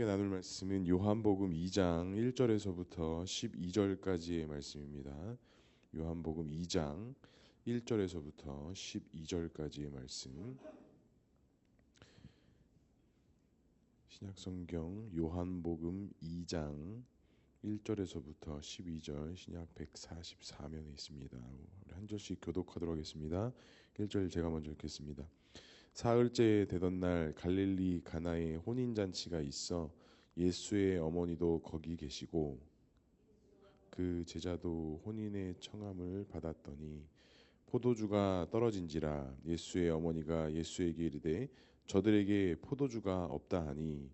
나눌 말씀은 요한복음 2장 1절에서부터 12절까지의 말씀입니다. 요한복음 2장 1절에서부터 12절까지의 말씀. 신약성경 요한복음 2장 1절에서부터 12절 신약 144면에 있습니다. 한 절씩 교독하도록 하겠습니다. 1절 제가 먼저 읽겠습니다. 사흘째 되던 날 갈릴리 가나에 혼인잔치가 있어 예수의 어머니도 거기 계시고 그 제자도 혼인의 청함을 받았더니 포도주가 떨어진지라 예수의 어머니가 예수에게 이르되 저들에게 포도주가 없다 하니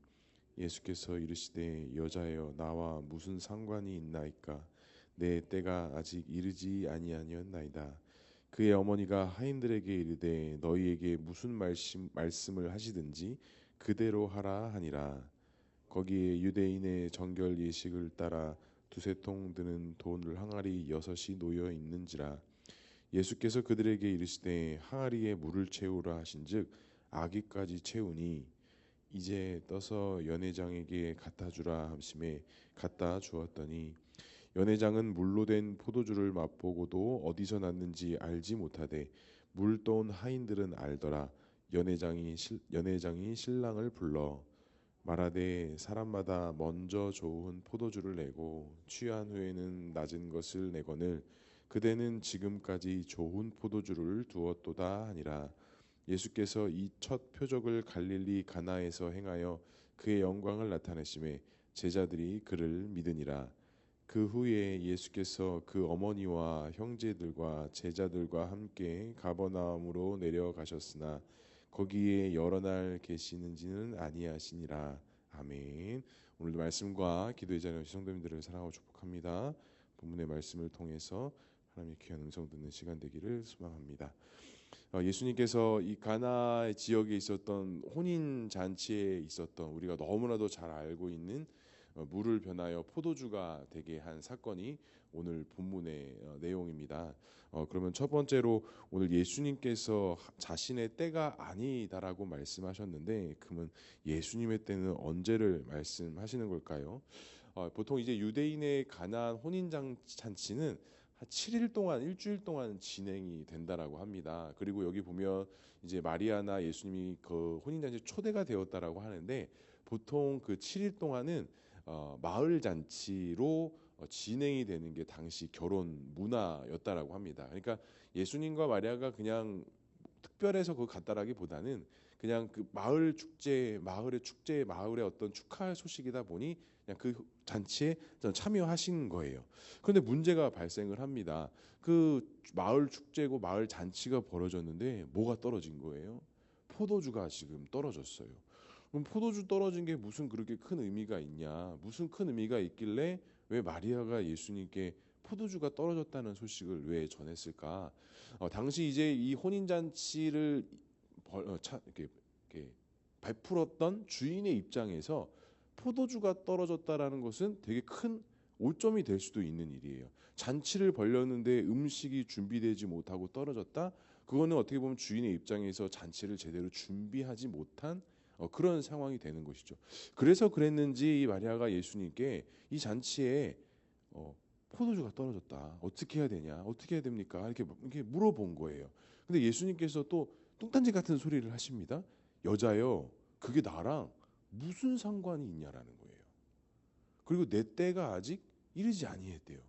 예수께서 이르시되 여자여 나와 무슨 상관이 있나이까 내 때가 아직 이르지 아니하였나이다. 그의 어머니가 하인들에게 이르되 너희에게 무슨 말씀을 하시든지 그대로 하라 하니라. 거기에 유대인의 정결 예식을 따라 두세 통 드는 돌 항아리 6이 놓여 있는지라. 예수께서 그들에게 이르시되 항아리에 물을 채우라 하신즉 아기까지 채우니 이제 떠서 연회장에게 갖다 주라 하심에 갖다 주었더니 연회장은 물로 된 포도주를 맛보고도 어디서 났는지 알지 못하되 물 떠온 하인들은 알더라. 연회장이 신랑을 불러 말하되 사람마다 먼저 좋은 포도주를 내고 취한 후에는 낮은 것을 내거늘 그대는 지금까지 좋은 포도주를 두었도다 하니라. 예수께서 이 첫 표적을 갈릴리 가나에서 행하여 그의 영광을 나타내심에 제자들이 그를 믿으니라. 그 후에 예수께서 그 어머니와 형제들과 제자들과 함께 가버나움으로 내려가셨으나 거기에 여러 날 계시는지는 아니하시니라. 아멘. 오늘도 말씀과 기도의 자리에 오신 성도님들을 사랑하고 축복합니다. 본문의 말씀을 통해서 하나님의 귀한 음성 듣는 시간 되기를 소망합니다. 예수님께서 이 가나 지역에 있었던 혼인 잔치에 있었던 우리가 너무나도 잘 알고 있는 물을 변하여 포도주가 되게 한 사건이 오늘 본문의 내용입니다. 그러면 첫 번째로 오늘 예수님께서 자신의 때가 아니다라고 말씀하셨는데 그러면 예수님의 때는 언제를 말씀하시는 걸까요? 보통 이제 유대인의 가나안 혼인 잔치는 한 7일 동안 일주일 동안 진행이 된다라고 합니다. 그리고 여기 보면 이제 마리아나 예수님이 그 혼인잔치 초대가 되었다라고 하는데 보통 그 7일 동안은 마을 잔치로 진행이 되는 게 당시 결혼 문화였다라고 합니다. 그러니까 예수님과 마리아가 그냥 특별해서 그거 갔다라기보다는 그냥 그 마을의 축제, 마을의 어떤 축하 소식이다 보니 그냥 그 잔치에 참여하신 거예요. 그런데 문제가 발생을 합니다. 그 마을 축제고 마을 잔치가 벌어졌는데 뭐가 떨어진 거예요? 포도주가 지금 떨어졌어요. 그럼 포도주 떨어진 게 무슨 그렇게 큰 의미가 있냐? 무슨 큰 의미가 있길래 왜 마리아가 예수님께 포도주가 떨어졌다는 소식을 왜 전했을까? 당시 이제 이 혼인잔치를 이렇게 베풀었던 주인의 입장에서 포도주가 떨어졌다라는 것은 되게 큰 오점이 될 수도 있는 일이에요. 잔치를 벌였는데 음식이 준비되지 못하고 떨어졌다? 그거는 어떻게 보면 주인의 입장에서 잔치를 제대로 준비하지 못한 그런 상황이 되는 것이죠. 그래서 그랬는지 이 마리아가 예수님께 이 잔치에 포도주가 떨어졌다. 어떻게 해야 되냐? 어떻게 해야 됩니까? 이렇게 물어본 거예요. 근데 예수님께서 또 뚱딴지 같은 소리를 하십니다. 여자여, 그게 나랑 무슨 상관이 있냐라는 거예요. 그리고 내 때가 아직 이르지 아니했대요.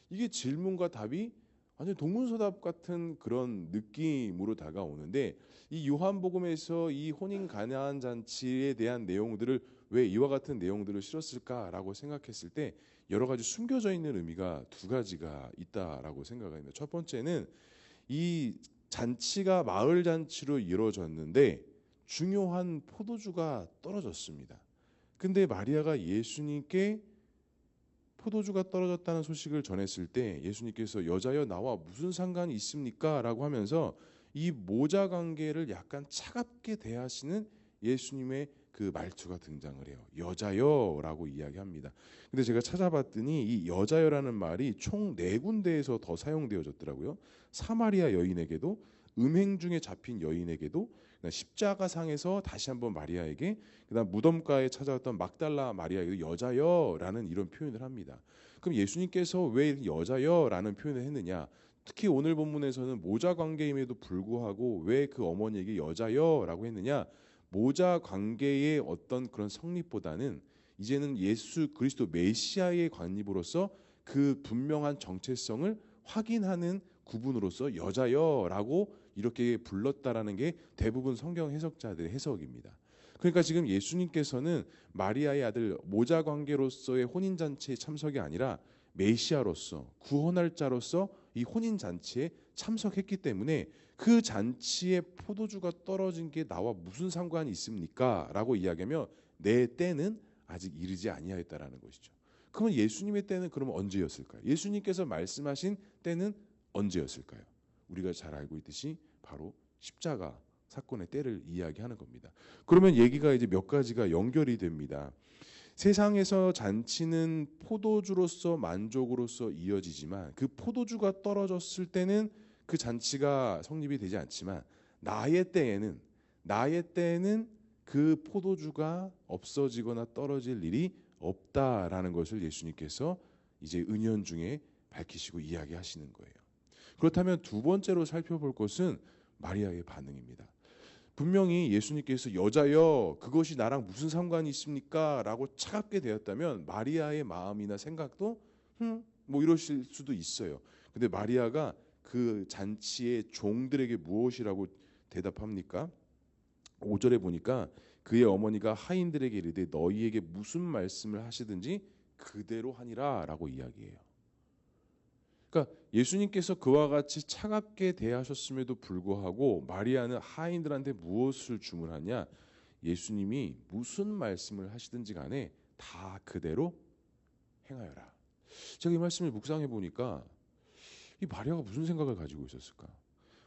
이게 질문과 답이 완전 동문서답 같은 그런 느낌으로 다가오는데 이 요한복음에서 이 혼인 가나안 잔치에 대한 내용들을 왜 이와 같은 내용들을 실었을까라고 생각했을 때 여러 가지 숨겨져 있는 의미가 두 가지가 있다라고 생각합니다. 첫 번째는 이 잔치가 마을 잔치로 이루어졌는데 중요한 포도주가 떨어졌습니다. 근데 마리아가 예수님께 포도주가 떨어졌다는 소식을 전했을 때 예수님께서 여자여 나와 무슨 상관이 있습니까? 라고 하면서 이 모자 관계를 약간 차갑게 대하시는 예수님의 그 말투가 등장을 해요. 여자여 라고 이야기합니다. 근데 제가 찾아봤더니 이 여자여라는 말이 총 4군데에서 더 사용되어졌더라고요. 사마리아 여인에게도 음행 중에 잡힌 여인에게도 십자가상에서 다시 한번 마리아에게 그다음 무덤가에 찾아왔던 막달라 마리아에게도 여자여라는 이런 표현을 합니다. 그럼 예수님께서 왜 여자여라는 표현을 했느냐? 특히 오늘 본문에서는 모자 관계임에도 불구하고 왜 그 어머니에게 여자여라고 했느냐? 모자 관계의 어떤 그런 성립보다는 이제는 예수 그리스도 메시아의 관입으로서 그 분명한 정체성을 확인하는 구분으로서 여자여라고 이렇게 불렀다라는 게 대부분 성경 해석자들의 해석입니다. 그러니까 지금 예수님께서는 마리아의 아들 모자 관계로서의 혼인 잔치에 참석이 아니라 메시아로서 구원할 자로서 이 혼인 잔치에 참석했기 때문에 그 잔치에 포도주가 떨어진 게 나와 무슨 상관이 있습니까? 라고 이야기하며 내 때는 아직 이르지 아니하였다라는 것이죠. 그러면 예수님의 때는 그러면 언제였을까요? 예수님께서 말씀하신 때는 언제였을까요? 우리가 잘 알고 있듯이 바로 십자가 사건의 때를 이야기하는 겁니다. 그러면 얘기가 이제 몇 가지가 연결이 됩니다. 세상에서 잔치는 포도주로서 만족으로서 이어지지만 그 포도주가 떨어졌을 때는 그 잔치가 성립이 되지 않지만 나의 때에는 그 포도주가 없어지거나 떨어질 일이 없다라는 것을 예수님께서 이제 은연중에 밝히시고 이야기하시는 거예요. 그렇다면 두 번째로 살펴볼 것은 마리아의 반응입니다. 분명히 예수님께서 여자여 그것이 나랑 무슨 상관이 있습니까? 라고 차갑게 되었다면 마리아의 마음이나 생각도 뭐 이러실 수도 있어요. 근데 마리아가 그 잔치의 종들에게 무엇이라고 대답합니까? 5절에 보니까 그의 어머니가 하인들에게 이르되 너희에게 무슨 말씀을 하시든지 그대로 하니라 라고 이야기해요. 그러니까 예수님께서 그와 같이 차갑게 대하셨음에도 불구하고 마리아는 하인들한테 무엇을 주문하냐? 예수님이 무슨 말씀을 하시든지 간에 다 그대로 행하여라. 제가 이 말씀을 묵상해 보니까 이 마리아가 무슨 생각을 가지고 있었을까?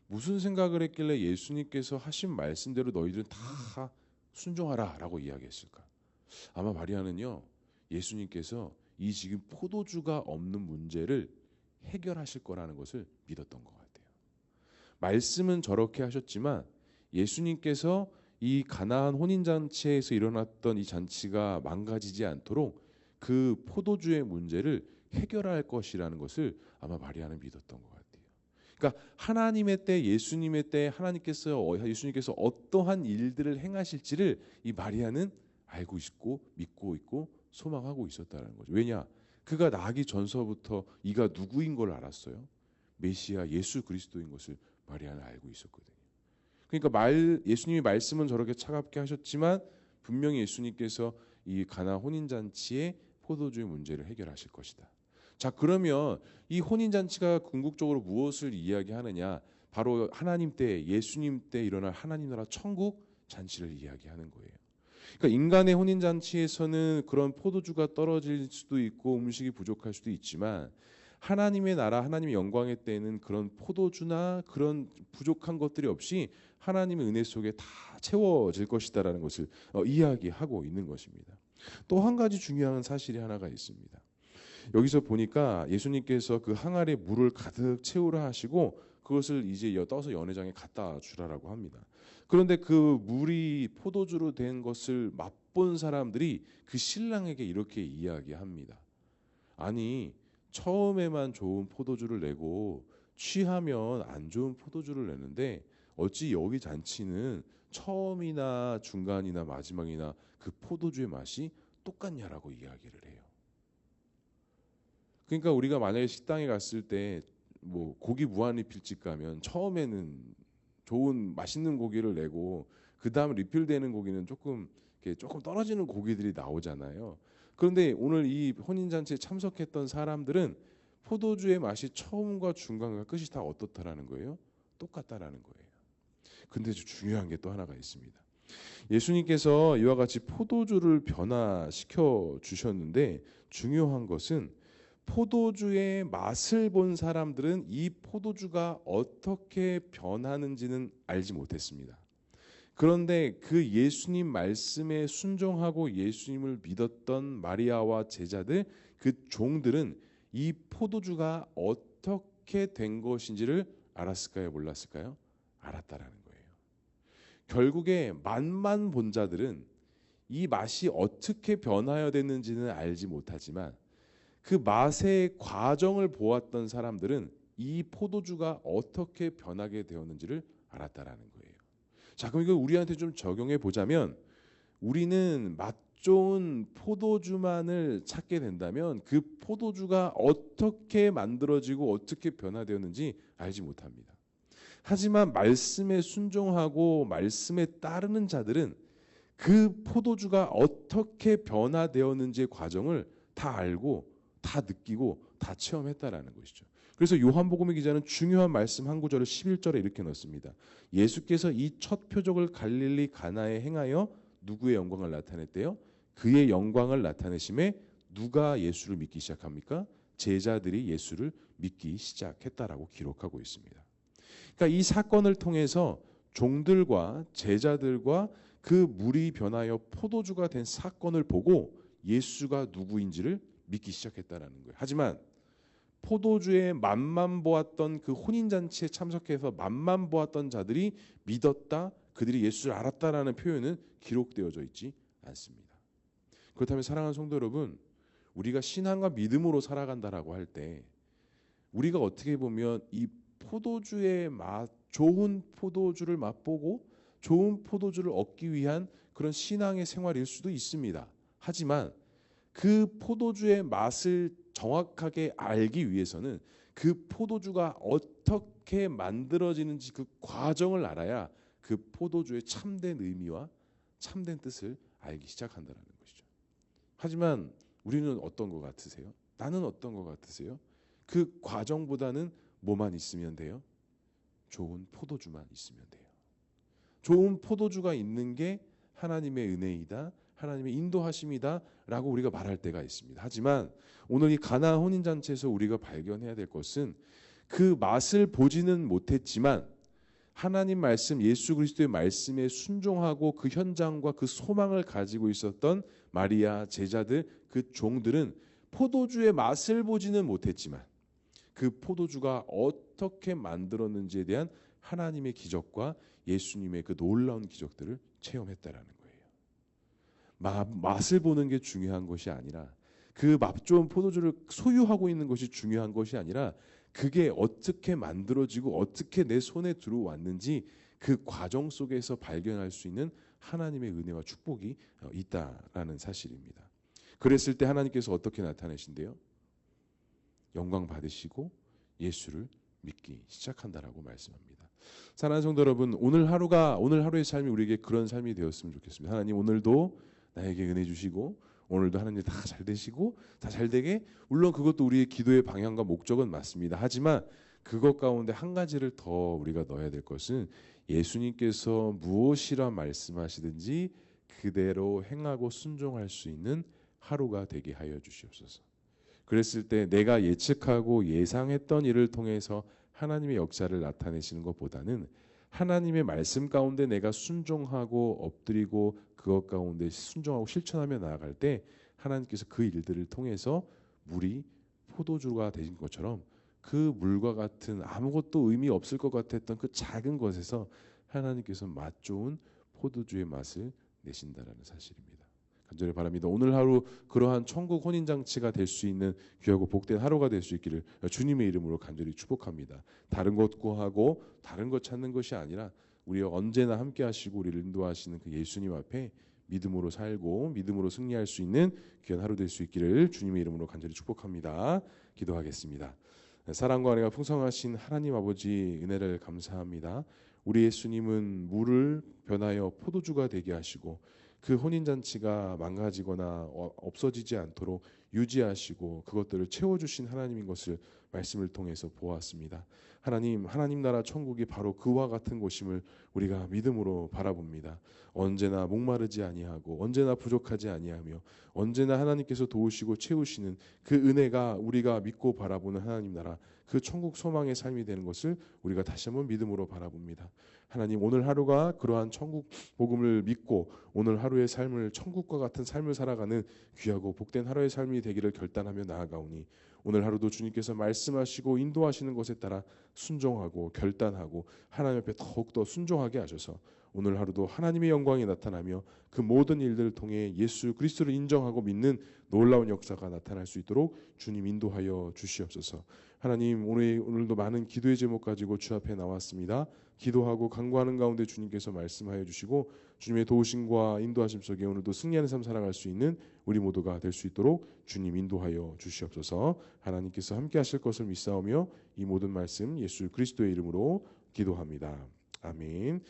무슨 생각을 했길래 예수님께서 하신 말씀대로 너희들은 다 순종하라 라고 이야기했을까? 아마 마리아는요, 예수님께서 이 지금 포도주가 없는 문제를 해결하실 거라는 것을 믿었던 것 같아요. 말씀은 저렇게 하셨지만 예수님께서 이 가나안 혼인잔치에서 일어났던 이 잔치가 망가지지 않도록 그 포도주의 문제를 해결할 것이라는 것을 아마 마리아는 믿었던 것 같아요. 그러니까 하나님의 때, 예수님의 때 예수님께서 어떠한 일들을 행하실지를 이 마리아는 알고 있고 믿고 있고 소망하고 있었다는 거죠. 왜냐? 그가 나기 전서부터 이가 누구인 걸 알았어요. 메시아 예수 그리스도인 것을 마리아는 알고 있었거든요. 그러니까 예수님이 말씀은 저렇게 차갑게 하셨지만 분명히 예수님께서 이 가나 혼인잔치의 포도주의 문제를 해결하실 것이다. 자, 그러면 이 혼인잔치가 궁극적으로 무엇을 이야기하느냐? 바로 하나님 때, 예수님 때 일어날 하나님 나라 천국 잔치를 이야기하는 거예요. 그러니까 인간의 혼인잔치에서는 그런 포도주가 떨어질 수도 있고 음식이 부족할 수도 있지만 하나님의 나라, 하나님의 영광의 때에는 그런 포도주나 그런 부족한 것들이 없이 하나님의 은혜 속에 다 채워질 것이다라는 것을 이야기하고 있는 것입니다. 또 한 가지 중요한 사실이 하나가 있습니다. 여기서 보니까 예수님께서 그 항아리에 물을 가득 채우라 하시고 그것을 이제 떠서 연회장에 갖다 주라라고 합니다. 그런데 그 물이 포도주로 된 것을 맛본 사람들이 그 신랑에게 이렇게 이야기합니다. 아니, 처음에만 좋은 포도주를 내고 취하면 안 좋은 포도주를 내는데 어찌 여기 잔치는 처음이나 중간이나 마지막이나 그 포도주의 맛이 똑같냐라고 이야기를 해요. 그러니까 우리가 만약에 식당에 갔을 때 뭐 고기 무한리필집 가면 처음에는 좋은 맛있는 고기를 내고 그 다음 리필되는 고기는 조금 떨어지는 고기들이 나오잖아요. 그런데 오늘 이 혼인잔치에 참석했던 사람들은 포도주의 맛이 처음과 중간과 끝이 다 어떻다라는 거예요? 똑같다라는 거예요. 근데 중요한 게 또 하나가 있습니다. 예수님께서 이와 같이 포도주를 변화시켜 주셨는데 중요한 것은 포도주의 맛을 본 사람들은 이 포도주가 어떻게 변하는지는 알지 못했습니다. 그런데 그 예수님 말씀에 순종하고 예수님을 믿었던 마리아와 제자들, 그 종들은 이 포도주가 어떻게 된 것인지를 알았을까요? 몰랐을까요? 알았다라는 거예요. 결국에 맛만 본 자들은 이 맛이 어떻게 변화해야 되는지는 알지 못하지만 그 맛의 과정을 보았던 사람들은 이 포도주가 어떻게 변하게 되었는지를 알았다라는 거예요. 자, 그럼 이거 우리한테 좀 적용해 보자면 우리는 맛 좋은 포도주만을 찾게 된다면 그 포도주가 어떻게 만들어지고 어떻게 변화되었는지 알지 못합니다. 하지만 말씀에 순종하고 말씀에 따르는 자들은 그 포도주가 어떻게 변화되었는지의 과정을 다 알고 다 느끼고 다 체험했다라는 것이죠. 그래서 요한복음의 기자는 중요한 말씀 한 구절을 11절에 이렇게 넣습니다. 예수께서 이 첫 표적을 갈릴리 가나에 행하여 누구의 영광을 나타냈대요? 그의 영광을 나타내심에 누가 예수를 믿기 시작합니까? 제자들이 예수를 믿기 시작했다라고 기록하고 있습니다. 그러니까 이 사건을 통해서 종들과 제자들과 그 물이 변하여 포도주가 된 사건을 보고 예수가 누구인지를 믿기 시작했다라는 거예요. 하지만 포도주의 맛만 보았던 그 혼인잔치에 참석해서 맛만 보았던 자들이 믿었다, 그들이 예수를 알았다라는 표현은 기록되어져 있지 않습니다. 그렇다면 사랑하는 성도 여러분, 우리가 신앙과 믿음으로 살아간다라고 할 때 우리가 어떻게 보면 이 포도주의 맛, 좋은 포도주를 맛보고 좋은 포도주를 얻기 위한 그런 신앙의 생활일 수도 있습니다. 하지만 그 포도주의 맛을 정확하게 알기 위해서는 그 포도주가 어떻게 만들어지는지 그 과정을 알아야 그 포도주의 참된 의미와 참된 뜻을 알기 시작한다는 것이죠. 하지만 우리는 어떤 것 같으세요? 나는 어떤 것 같으세요? 그 과정보다는 뭐만 있으면 돼요? 좋은 포도주만 있으면 돼요. 좋은 포도주가 있는 게 하나님의 은혜이다, 하나님의 인도하심이다 라고 우리가 말할 때가 있습니다. 하지만 오늘 이 가나 혼인잔치에서 우리가 발견해야 될 것은 그 맛을 보지는 못했지만 하나님 말씀, 예수 그리스도의 말씀에 순종하고 그 현장과 그 소망을 가지고 있었던 마리아, 제자들, 그 종들은 포도주의 맛을 보지는 못했지만 그 포도주가 어떻게 만들었는지에 대한 하나님의 기적과 예수님의 그 놀라운 기적들을 체험했다라는 거예요. 맛을 보는 게 중요한 것이 아니라 그 맛 좋은 포도주를 소유하고 있는 것이 중요한 것이 아니라 그게 어떻게 만들어지고 어떻게 내 손에 들어왔는지 그 과정 속에서 발견할 수 있는 하나님의 은혜와 축복이 있다라는 사실입니다. 그랬을 때 하나님께서 어떻게 나타내신대요? 영광 받으시고 예수를 믿기 시작한다라고 말씀합니다. 사랑하는 성도 여러분, 오늘 하루의 삶이 우리에게 그런 삶이 되었으면 좋겠습니다. 하나님 오늘도 나에게 은혜 주시고 오늘도 하나님 다 잘 되시고 다 잘 되게, 물론 그것도 우리의 기도의 방향과 목적은 맞습니다. 하지만 그것 가운데 한 가지를 더 우리가 넣어야 될 것은 예수님께서 무엇이라 말씀하시든지 그대로 행하고 순종할 수 있는 하루가 되게 하여 주시옵소서. 그랬을 때 내가 예측하고 예상했던 일을 통해서 하나님의 역사를 나타내시는 것보다는 하나님의 말씀 가운데 내가 순종하고 엎드리고 그것 가운데 순종하고 실천하며 나아갈 때 하나님께서 그 일들을 통해서 물이 포도주가 되신 것처럼 그 물과 같은 아무것도 의미 없을 것 같았던 그 작은 것에서 하나님께서 맛 좋은 포도주의 맛을 내신다라는 사실입니다. 간절히 바랍니다. 오늘 하루 그러한 천국 혼인잔치가 될 수 있는 귀하고 복된 하루가 될 수 있기를 주님의 이름으로 간절히 축복합니다. 다른 것 구하고 다른 것 찾는 것이 아니라 우리와 언제나 함께 하시고 우리를 인도하시는 그 예수님 앞에 믿음으로 살고 믿음으로 승리할 수 있는 귀한 하루 될 수 있기를 주님의 이름으로 간절히 축복합니다. 기도하겠습니다. 사랑과 은혜가 풍성하신 하나님 아버지 은혜를 감사합니다. 우리 예수님은 물을 변하여 포도주가 되게 하시고 그 혼인잔치가 망가지거나 없어지지 않도록 유지하시고 그것들을 채워주신 하나님인 것을 말씀을 통해서 보았습니다. 하나님 나라 천국이 바로 그와 같은 곳임을 우리가 믿음으로 바라봅니다. 언제나 목마르지 아니하고 언제나 부족하지 아니하며 언제나 하나님께서 도우시고 채우시는 그 은혜가 우리가 믿고 바라보는 하나님 나라 그 천국 소망의 삶이 되는 것을 우리가 다시 한번 믿음으로 바라봅니다. 하나님 오늘 하루가 그러한 천국 복음을 믿고 오늘 하루의 삶을 천국과 같은 삶을 살아가는 귀하고 복된 하루의 삶이 되기를 결단하며 나아가오니 오늘 하루도 주님께서 말씀하시고 인도하시는 것에 따라 순종하고 결단하고 하나님 앞에 더욱더 순종하게 하셔서 오늘 하루도 하나님의 영광이 나타나며 그 모든 일들을 통해 예수 그리스도를 인정하고 믿는 놀라운 역사가 나타날 수 있도록 주님 인도하여 주시옵소서. 하나님, 오늘도 많은 기도의 제목 가지고 주 앞에 나왔습니다. 기도하고 간구하는 가운데 주님께서 말씀하여 주시고 주님의 도우심과 인도하심 속에 오늘도 승리하는 삶 살아갈 수 있는 우리 모두가 될 수 있도록 주님 인도하여 주시옵소서. 하나님께서 함께 하실 것을 믿사오며 이 모든 말씀 예수 그리스도의 이름으로 기도합니다. 아멘.